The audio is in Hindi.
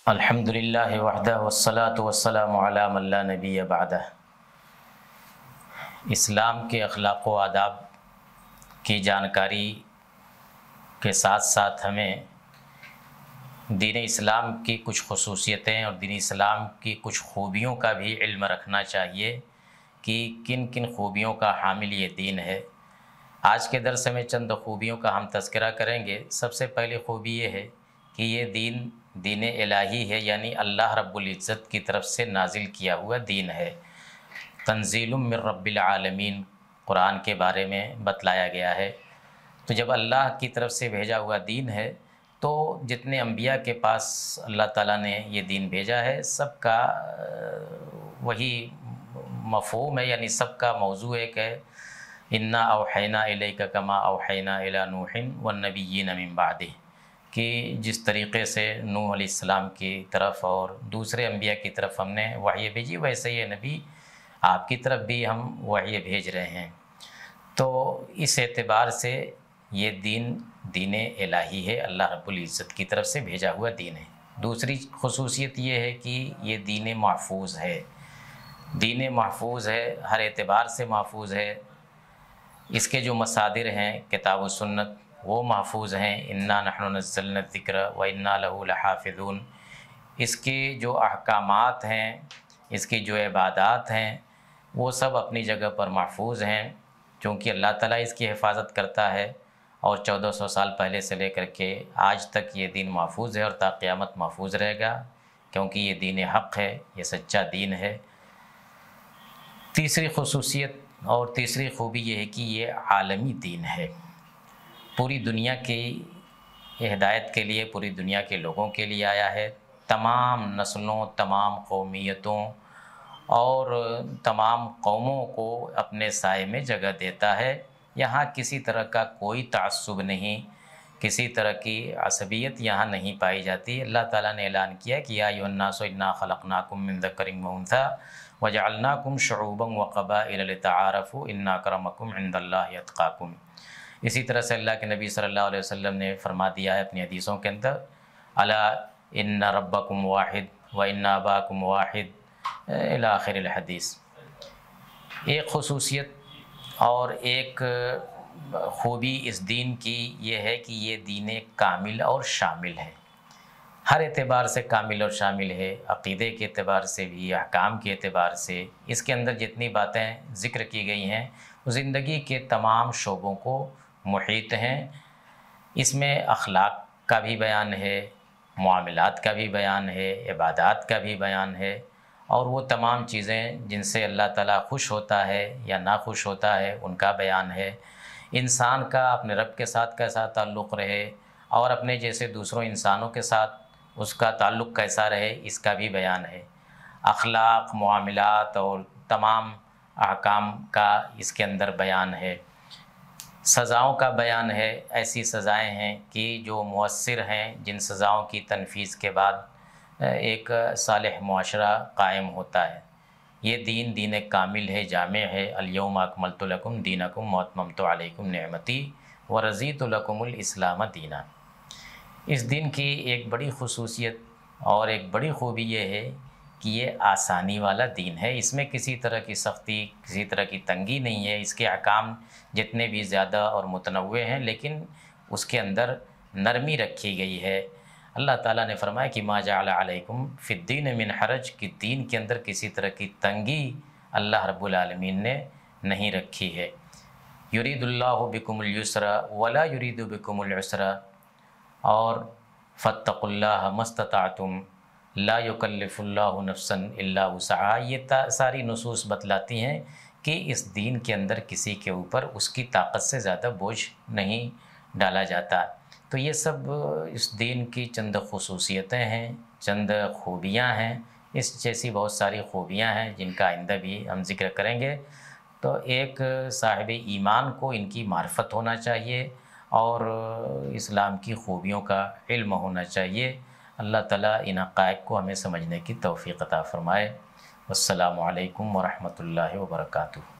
अल्हम्दुलिल्लाहि वहदहु वस्सलातु वस्सलामु अला मन ला नबिय्य बअदह। इस्लाम के अखलाक़ व आदाब की जानकारी के साथ साथ हमें दीन इस्लाम की कुछ ख़ुसूसियतें और दीन इस्लाम की कुछ ख़ूबियों का भी इल्म रखना चाहिए कि किन किन ख़ूबियों का हामिल ये दीन है। आज के दर्स में चंद ख़ूबियों का हम तज़किरा करेंगे। सबसे पहली ख़ूबी ये है कि ये दीन इलाही है, यानी अल्लाह रब्बुल इज़्ज़त की तरफ से नाजिल किया हुआ दीन है। तंज़ीलुम मिर रब्बिल आलमीन कुरान के बारे में बतलाया गया है। तो जब अल्लाह की तरफ से भेजा हुआ दीन है तो जितने अम्बिया के पास अल्लाह ताला ने ये दीन भेजा है सबका वही मफ़हूम है, यानी सबका मौजू एक है। इन्ना औहैना इलैका कमा औहैना इला नूहिन वन्नबिय्यीन मिन बादिह, कि जिस तरीक़े से नूह अलैहिस्सलाम की तरफ और दूसरे अम्बिया की तरफ हमने वही भेजी, वैसे ये नबी आपकी तरफ भी हम वही भेज रहे हैं। तो इस एतबार से ये दीन इलाही है, अल्लाह रब्बुल इज़्ज़त की तरफ से भेजा हुआ दीन है। दूसरी ख़ुसूसियत ये है कि ये दीन महफूज है। दीन महफूज है, हर एतबार से महफूज है। इसके जो मसादिर हैं किताब व सुन्नत वो महफूज हैं। इन्ना नहनु नज़्ज़लना ज़िक्र व इन्ना लहू लहाफ़िज़ून। इसके जो अहकामात हैं, इसकी जो इबादात हैं, वो सब अपनी जगह पर महफूज हैं, क्योंकि अल्लाह ताला इसकी हिफाजत करता है। और 1400 साल पहले से लेकर के आज तक ये दीन महफूज है और ता क़यामत महफूज रहेगा, क्योंकि ये दीन हक़ है, ये सच्चा दीन है। तीसरी ख़ुसूसियत और तीसरी ख़ूबी ये है कि ये आलमी दीन है। पूरी दुनिया की हिदायत के लिए, पूरी दुनिया के लोगों के लिए आया है। तमाम नस्लों, तमाम कौमियतों और तमाम कौमों को अपने साए में जगह देता है। यहाँ किसी तरह का कोई तअस्सुब नहीं, किसी तरह की असबियत यहाँ नहीं पाई जाती। अल्लाह ताला ने ऐलान किया कि या अय्युहन्नासु इन्ना खलक़नाकुम मिन ज़करिन व उन्सा वजअलनाकुम शुऊबन व क़बाइल लितआरफ़ू इन्ना अक्रमकुम इंदल्लाहि अत्क़ाकुम। इसी तरह से अल्लाह के नबी सल्लल्लाहु अलैहि वसल्लम ने फरमा दिया है अपनी हदीसों के अंदर, अला इन्ना रब्बकुम वाहिद व इन्ना अबाकुम वाहिद इला आखिरिल हदीस। एक ख़ुसूसियत और एक ख़ूबी इस दीन की ये है कि ये दीन कामिल और शामिल है। हर एतबार से कामिल और शामिल है, अक़ीदे के एतबार से भी, अहकाम के एतबार से। इसके अंदर जितनी बातें ज़िक्र की गई हैं वो ज़िंदगी के तमाम शोबों को मुहीत हैं। इसमें अखलाक का भी बयान है, मुआमलात का भी बयान है, इबादात का भी बयान है, और वो तमाम चीज़ें जिनसे अल्लाह ताला खुश होता है या ना खुश होता है उनका बयान है। इंसान का अपने रब के साथ कैसा ताल्लुक़ रहे और अपने जैसे दूसरों इंसानों के साथ उसका ताल्लुक़ कैसा रहे, इसका भी बयान है। अखलाक, मुआमलात और तमाम अहकाम का इसके अंदर बयान है। सज़ाओं का बयान है। ऐसी सज़ाएं हैं कि जो मुअस्सिर हैं, जिन सज़ाओं की तनफ़ीज़ के बाद एक सालिह मुआशरा कायम होता है। ये दीन कामिल है, जामे है। अल-यौमा अकमलतु लकुम दीनकुम व अतममतु अलैकुम निअमती व रज़ीतु लकुमुल इस्लाम दीना। इस दिन की एक बड़ी ख़ुसूसियत और एक बड़ी ख़ूबी ये है कि ये आसानी वाला दीन है। इसमें किसी तरह की सख्ती, किसी तरह की तंगी नहीं है। इसके अहकाम जितने भी ज़्यादा और मुतनव्वे हैं, लेकिन उसके अंदर नरमी रखी गई है। अल्लाह ताला ने फरमाया कि मा जअल अलैकुम फ़िद्दीन मिन हरज, कि दीन के अंदर किसी तरह की तंगी अल्लाह रब्बुल आलमीन ने नहीं रखी है। युरीदुल्लाहु बिकुमुल युस्रा वला युरीदु बिकुमुल उसरा, और फत्तकुल्लाह मस्तताअतुम ला युकल्लिफुल्लाहु नफ्सन इल्ला वुसअहा। ये सारी नुसूस बतलाती हैं कि इस दीन के अंदर किसी के ऊपर उसकी ताकत से ज़्यादा बोझ नहीं डाला जाता। तो ये सब इस दीन की चंद ख़ुसूसियतें हैं, चंद खूबियाँ हैं। इस जैसी बहुत सारी खूबियाँ हैं जिनका आइंदा भी हम ज़िक्र करेंगे। तो एक साहिब ईमान को इनकी मार्फत होना चाहिए और इस्लाम की खूबियों का इल्म होना चाहिए। अल्लाह ताला इन हक़ाइक़ को हमें समझने की तौफ़ीक़ अता फ़रमाए। वस्सलामु अलैकुम व रहमतुल्लाहि व बरकातुहू।